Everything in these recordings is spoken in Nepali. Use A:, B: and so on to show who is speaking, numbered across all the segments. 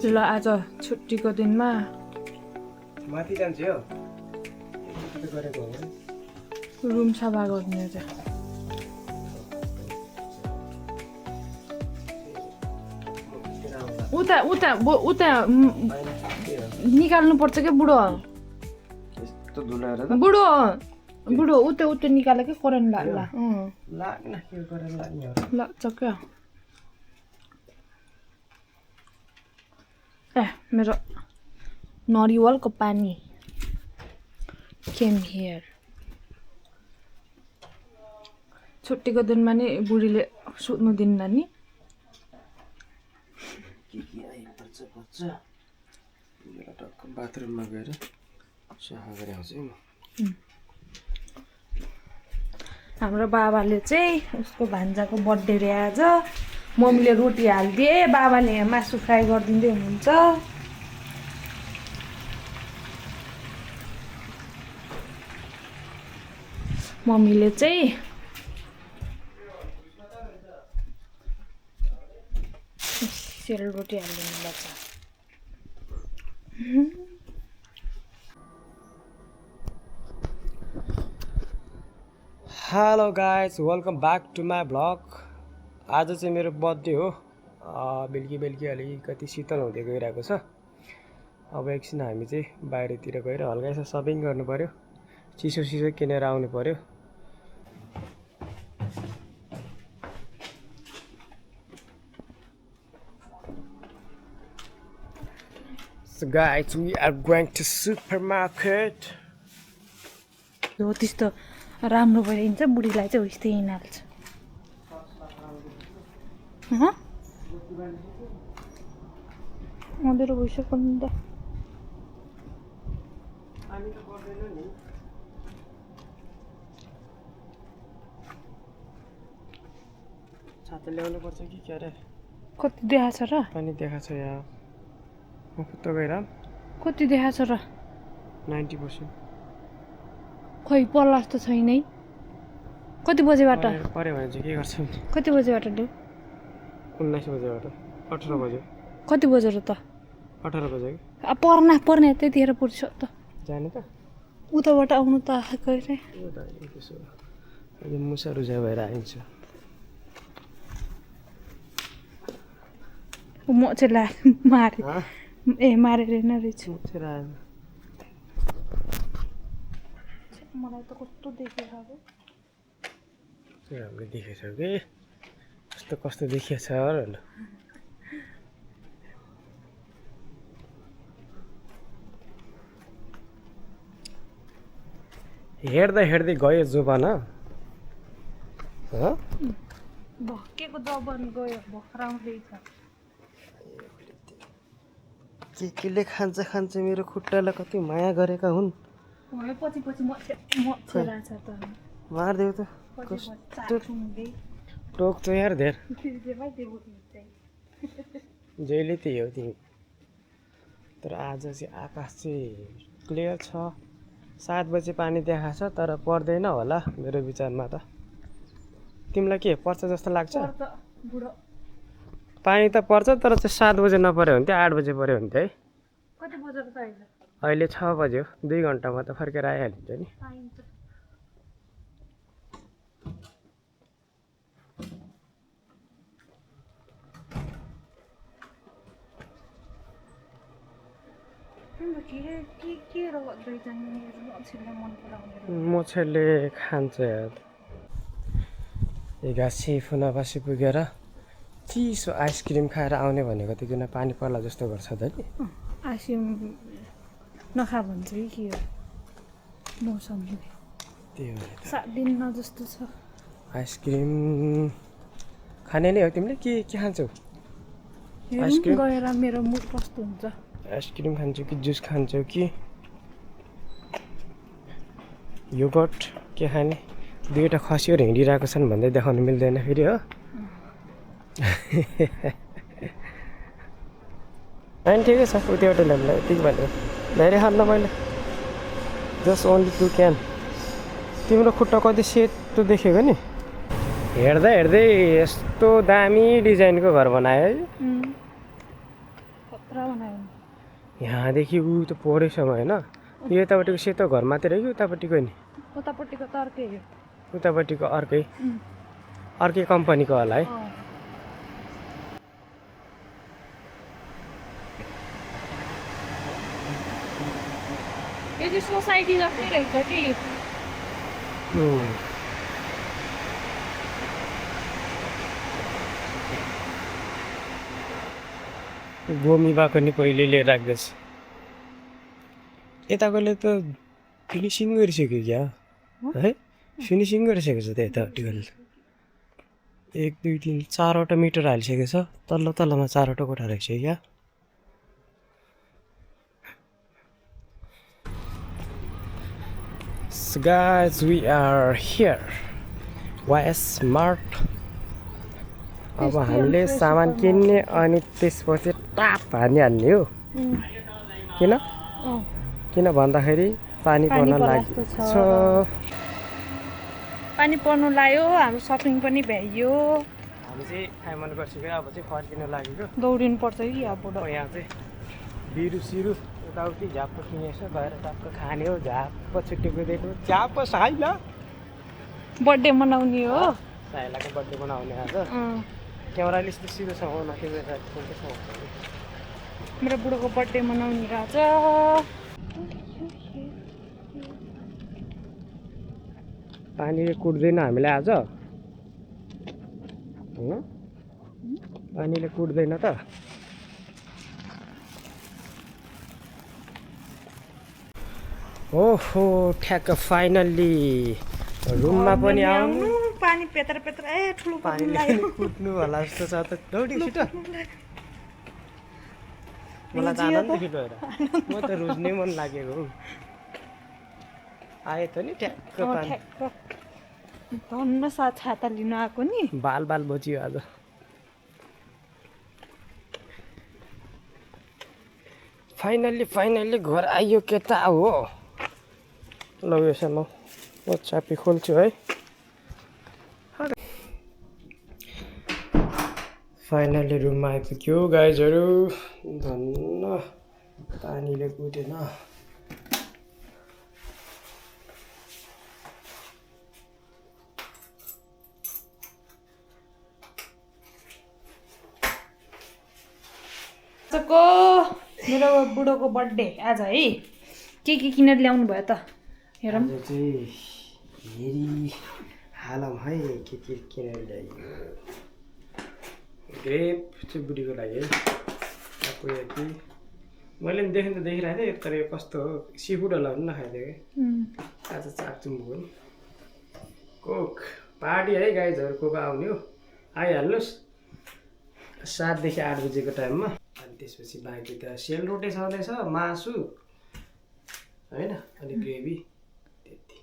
A: ल आज छुट्टीको दिनमा
B: माथि जान्छ हो गरेको हो
A: रुम सफा गर्ने छ उता उता उता निकाल्नु पर्छ के बुढो
B: यस्तो धुलाएर त
A: बुढो बुढो उता उता निकाल के करेन्ट लाग्ला
B: लाग्न के गरेर लाग्ने हो
A: लाग्छ क्या मेरो नरिवलको पानी केम हियर छुट्टीको दिनमा नि बुढीले सुत्नु दिन्न नि
B: के आइपर्छ पर्छ मेरो टक्क बाथरुममा गएर सफा गरे आउँछु है म
A: हाम्रो बाबाले चाहिँ उसको भान्जाको बर्थडे रे आज मम्मीले रोटी हालिदिए बाबाले मासु फ्राई गरिदिँदै हुनुहुन्छ मम्मीले चाहिँ सेलरोटी हालिदिनु पर्छ
B: hello guys welcome back to my blog आज चाहिँ मेरो बर्थडे हो बेलुकी अलिकति शीतल हुँदै गइरहेको छ अब एकछिन हामी चाहिँ बाहिरतिर गएर हल्का यसो सपिङ गर्नु पऱ्यो चिसो किनेर आउनु पऱ्यो So guys, we are going to supermarket.
A: हो त्यस्तो राम्रो भइदिन्छ बुढीलाई चाहिँ उस्तै हिँड्छ अँधेरो भइसक्यो नि त
B: छाता ल्याउनु पर्छ कि के अरे
A: कति देखाएको छ र
B: पानी देखाएको छ यहाँ म त गएर
A: कति देखाएको छ र
B: 90%
A: खै पल्ला जस्तो छैन है कति बजेबाट
B: पऱ्यो भने चाहिँ के गर्छौँ
A: कति बजेबाट ल्याऊ
B: 19 बजेबाट 18 बजे
A: कति बजेर त
B: 18 बजे
A: पर्ने त्यतिखेर पुग्छ त
B: जाने त
A: उताबाट आउनु त आएको रे
B: त्यसो अहिले मुसा रुजा भएर आइन्छ
A: म चाहिँ मारे मारेर होइन रहेछ मलाई त कस्तो देखेछ अब
B: हामीले देखेछ कि कस्तो देखिएछ र हेर्दै गयो जोबान
A: भक्केको जबन गयो भक्राउँदैछ
B: केले खान्छ मेरो खुट्टालाई कति माया गरेका हुन्
A: पछि मच्छेराछ त
B: मारिदेऊ त टोक त यार धेर जहिले त्यही हो तिमी तर आज चाहिँ आकाश चाहिँ क्लियर छ 7 बजे पानी देखाएको छ तर पर्दैन होला मेरो विचारमा त तिमीलाई के पर्छ जस्तो लाग्छ पानी त पर्छ तर चाहिँ 7 बजे नपर्यो भने चाहिँ 8 बजे पर्यो भने चाहिँ
A: कति बजे त
B: अहिले 6 बज्यो 2 घन्टामा त फर्केर आइहालिन्छ नि मोछेले खान्छ यार घाँसी फुनाबासी पुगेर चिसो आइसक्रिम खाएर आउने भनेको त किन पानी पर्ला जस्तो गर्छ त नि
A: आइसक्रिम नखा भन्छ कि के हो मौसमले
B: त्यही हो
A: 7 दिन न जस्तो छ
B: आइसक्रिम खाने नै हो तिमीले के खान्छौ
A: आइसक्रिम गएर मेरो मुड कस्तो हुन्छ
B: आइसक्रिम खान्छौ कि जुस खान्छौ कि योगर्ट के खाने दुईवटा खसीहरू हिँडिरहेको छन् भन्दै देखाउनु मिल्दैन फेरि हो होइन ठिकै छ उतिबाट ल्याउँला यतिकै भनेर धेरै खान्न मैले जस्ट ओन्ली 2 क्यान तिम्रो खुट्टा कति सेतो देखेको नि हेर्दै यस्तो दामी डिजाइनको घर बनायो है
A: खतरा बनायो
B: यहाँदेखि ऊ त पोहोरैसम्म होइन यो यतापट्टिको सेतो घर मात्रै हो कि उतापट्टिको नि
A: उतापट्टिको त अर्कै हो
B: उतापट्टिको अर्कै कम्पनीको होला है
A: यो चाहिँ सोसाइटी जस्तै रहेछ कि
B: गोमी भएको नि पहिले लिएर राख्दैछ यताकोले त फिनिसिङ गरिसक्यो क्या है फिनिसिङ गरिसकेको छ त यतापट्टिकोले 1 2 3 4वटा मिटर हालिसकेको छ तल्लोमा 4वटा कोठा रहेछ क्या So guys, we are here. YS Mart. अब हामीले सामान किन्ने अनि त्यसपछि टाप हानिहाल्ने हो किन भन्दाखेरि पानी पर्न लागेको छ
A: पानी पर्नु लाग्यो हाम्रो सपिङ पनि भ्याइयो
B: हामी चाहिँ खाइमान गरिसक्यो अब चाहिँ फर्किन लागेको
A: दौडिनु पर्छ कि अब
B: यहाँ चाहिँ बिरु सिरु यताउति झ्याप्पो किनेछ गएर टक्क खाने हो झ्याप्पो छुट्टी कुदेको झ्याप्पो साइला
A: बर्थडे मनाउने हो
B: साइलाको बर्थडे मनाउने आज क्यामेराले यस्तो सिधोसँग नथ्यो
A: मेरो बुढोको बर्थडे मनाउने रहेछ
B: पानीले कुट्दैन हामीलाई आज पानीले कुट्दैन त ओहो ठ्याक्क फाइनल्ली रुममा पनि आउनु
A: पानी पेत्र पेत्र ए ठुलो
B: पानीले कुट्नु होला जस्तो छ त दौडी छिटो मलाई त आनन्द छिटो भएर म त रुज्नै मन लागेको हो आयो त नि ठ्याक्क पानी
A: धन्न साथ छाता लिन आएको नि
B: बाल बचियो आज फाइनल्ली घर आइयो केटा हो ल यसमा म चापी खोल्छु है फाइनल्ली रुममा आइपुग्यो गाइजहरू धन्न पानीले कुटेन
A: मेरो बुढोको बर्थडे आज है के किनेर ल्याउनु भयो त हेरौँ
B: आज चाहिँ हेरी हालम है के किनेर ल्यायो ग्रेप चाहिँ बुढीको लागि है आफू मैले पनि देखेँ त देखिरहेको थिएँ तर यो कस्तो हो सी फुड होला पनि नखाइदियो कि आज चाकचुम भयो कोक पार्टी है गाइजहरू कोक आउने हो आइहाल्नुहोस् 7 देखि 8 बजेको टाइममा अनि त्यसपछि बाँकी त सेलरोटी छँदैछ मासु होइन अनि ग्रेभी त्यति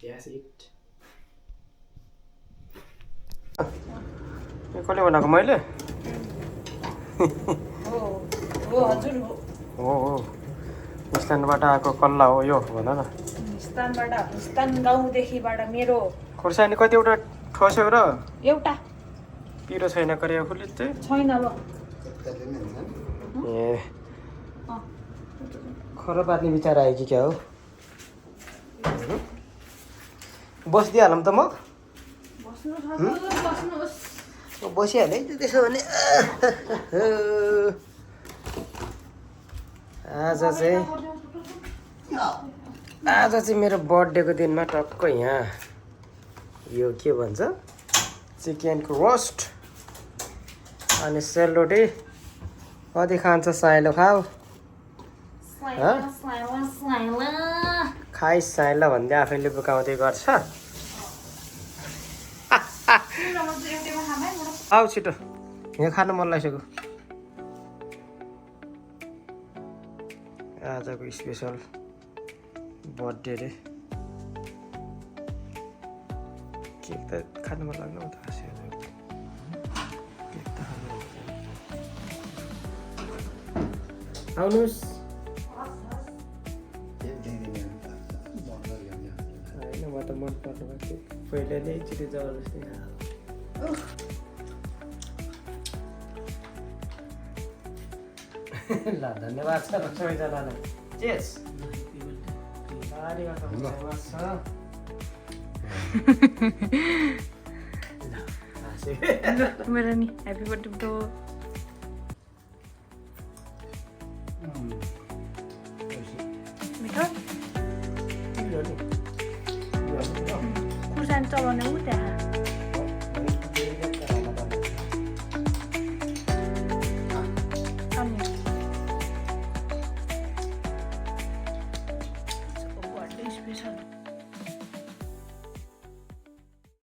B: द्याट्स इट कसले बनाएको मैले
A: हो हजुर
B: हो स्ट्यान्डबाट आएको कल्ला हो यो भन न
A: स्थान गाउँदेखिबाट मेरो
B: खोर्सानी कतिवटा ठोस्यो र
A: एउटा
B: पिरो छैन करिया फुली चाहिँ
A: छैन ल
B: ए खरो पार्ने विचार आयो कि क्या हो बसिदिइहालौँ त म बसिहालेँ है त त्यसो भने आज चाहिँ मेरो बर्थडेको दिनमा टक्क यहाँ यो के भन्छ चिकनको रोस्ट अनि सेलरोटी कति खान्छ साइलो खाऊ खाइ साइलो भन्दै आफैले बोकाउँदै गर्छ आऊ छिटो यहाँ खानु मन लागिसक्यो आजको स्पेसल बर्थडे रे केक त खानु मन लाग्नु त केक त खानु आउनुहोस् होइन म त मन पर्नु भएको थियो पहिला नै एकचोटि जबरजस्ती ल धन्यवाद छ सबैजनालाई चेस
A: मेरो नि ह्याप्पी बर्थडे ब्रो मिठो खुर्सानी चलाउने उ त्यहाँ